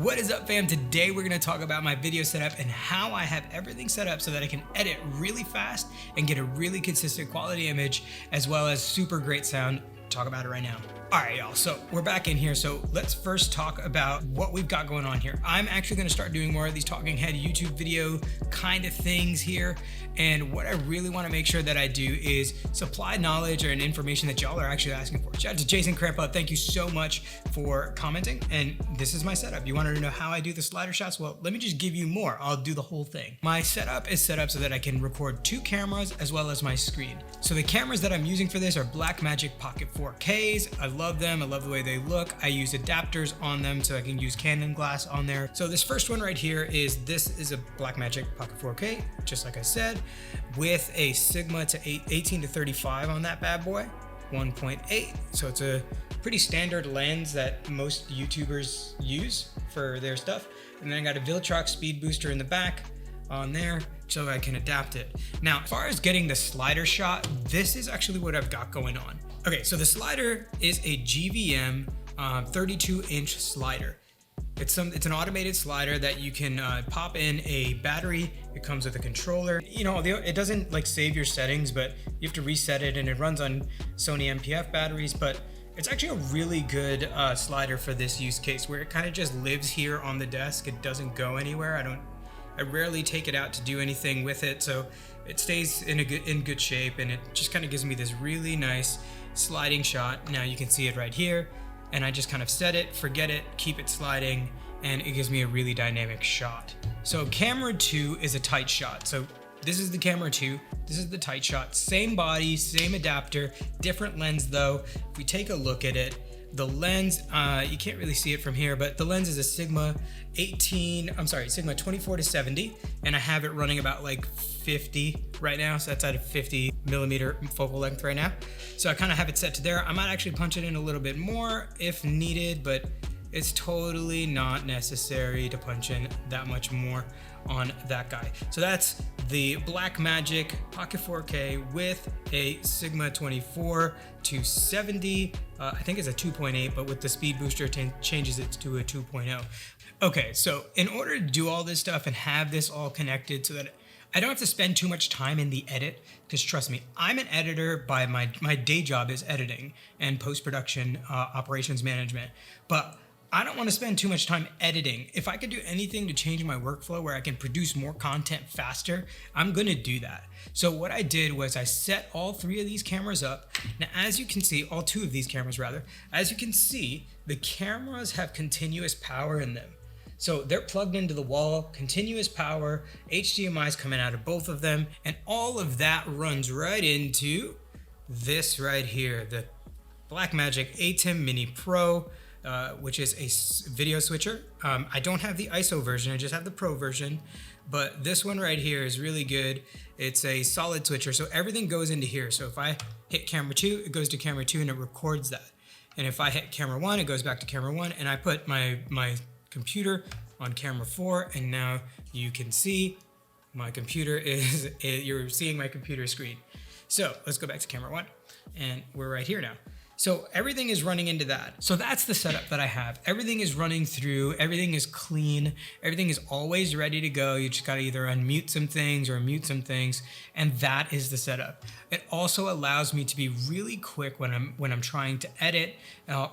What is up, fam? Today we're going to talk about my video setup and how I have everything set up so that I can edit really fast and get a really consistent quality image as well as super great sound. Talk about it right now. All right, y'all, so we're back in here. So let's first talk about what we've got going on here. I'm actually gonna start doing more of these talking head YouTube video kind of things here. And what I really wanna make sure that I do is supply knowledge or information that y'all are actually asking for. Shout out to Jason Crampa, thank you so much for commenting. And this is my setup. You wanted to know how I do the slider shots? Well, let me just give you more. I'll do the whole thing. My setup is set up so that I can record 2 cameras as well as my screen. So the cameras that I'm using for this are Blackmagic Pocket 4Ks. I love them. I love the way they look. I use adapters on them so I can use Canon glass on there. So this first one right here is a Blackmagic Pocket 4K, just like I said, with a Sigma to 18 to 35 on that bad boy, 1.8. So it's a pretty standard lens that most YouTubers use for their stuff. And then I got a Viltrox speed booster in the back on there so I can adapt it. Now, as far as getting the slider shot, this is actually what I've got going on. Okay, so the slider is a GVM 32-inch slider. It's an automated slider that you can pop in a battery. It comes with a controller. You know, it doesn't like save your settings, but you have to reset it, and it runs on Sony MPF batteries. But it's actually a really good slider for this use case, where it kind of just lives here on the desk. It doesn't go anywhere. I rarely take it out to do anything with it, so it stays in good shape, and it just kind of gives me this really nice sliding shot. Now you can see it right here, and I just kind of set it, forget it, keep it sliding, and it gives me a really dynamic shot. So camera 2 is a tight shot. So this is the camera 2, this is the tight shot, same body, same adapter, different lens though. If we take a look at it, the lens, you can't really see it from here, but the lens is a Sigma 24 to 70, and I have it running about like 50 right now, so that's at a 50 millimeter focal length right now. So I kind of have it set to there. I might actually punch it in a little bit more if needed, but it's totally not necessary to punch in that much more on that guy. So that's the Blackmagic Pocket 4K with a Sigma 24 to 70. I think it's a 2.8, but with the speed booster changes it to a 2.0. Okay, so in order to do all this stuff and have this all connected so that I don't have to spend too much time in the edit, because trust me, I'm an editor by my day job is editing and post-production operations management, but I don't want to spend too much time editing. If I could do anything to change my workflow where I can produce more content faster, I'm gonna do that. So what I did was I set all 3 of these cameras up. Now, as you can see, all 2 of these cameras rather, as you can see, the cameras have continuous power in them. So they're plugged into the wall, continuous power, HDMI's coming out of both of them, and all of that runs right into this right here, the Blackmagic ATEM Mini Pro, which is a video switcher. I don't have the ISO version, I just have the Pro version, but this one right here is really good. It's a solid switcher, so everything goes into here. So if I hit camera 2, it goes to camera 2 and it records that. And if I hit camera 1, it goes back to camera 1, and I put my computer on camera 4, and now you can see my computer you're seeing my computer screen. So let's go back to camera 1, and we're right here now. So everything is running into that. So that's the setup that I have. Everything is running through, everything is clean, everything is always ready to go. You just gotta either unmute some things or mute some things, and that is the setup. It also allows me to be really quick when I'm trying to edit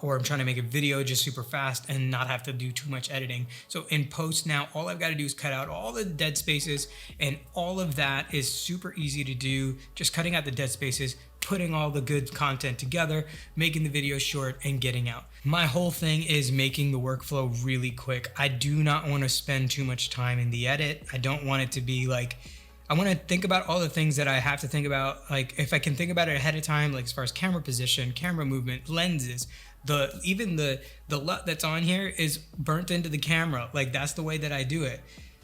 or I'm trying to make a video just super fast and not have to do too much editing. So in post now, all I've got to do is cut out all the dead spaces, and all of that is super easy to do. Just cutting out the dead spaces, putting all the good content together, making the video short, and getting out. My whole thing is making the workflow really quick. I do not want to spend too much time in the edit. I don't want it to be like, I want to think about all the things that I have to think about. Like if I can think about it ahead of time, like as far as camera position, camera movement, lenses, even the LUT that's on here is burnt into the camera. Like that's the way that I do it.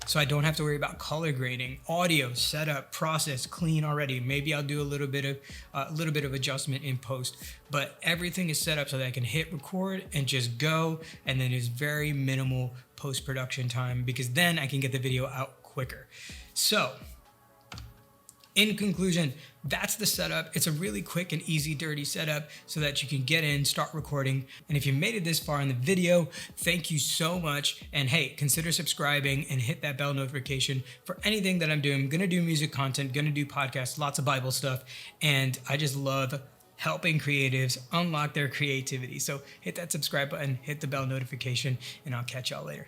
So I don't have to worry about color grading, audio, setup, process, clean already. Maybe I'll do a little bit of adjustment in post, but everything is set up so that I can hit record and just go, and then there's very minimal post-production time, because then I can get the video out quicker. So In conclusion, that's the setup. It's a really quick and easy, dirty setup so that you can get in, start recording. And if you made it this far in the video, thank you so much. And hey, consider subscribing and hit that bell notification for anything that I'm doing. I'm gonna do music content, gonna do podcasts, lots of Bible stuff. And I just love helping creatives unlock their creativity. So hit that subscribe button, hit the bell notification, and I'll catch y'all later.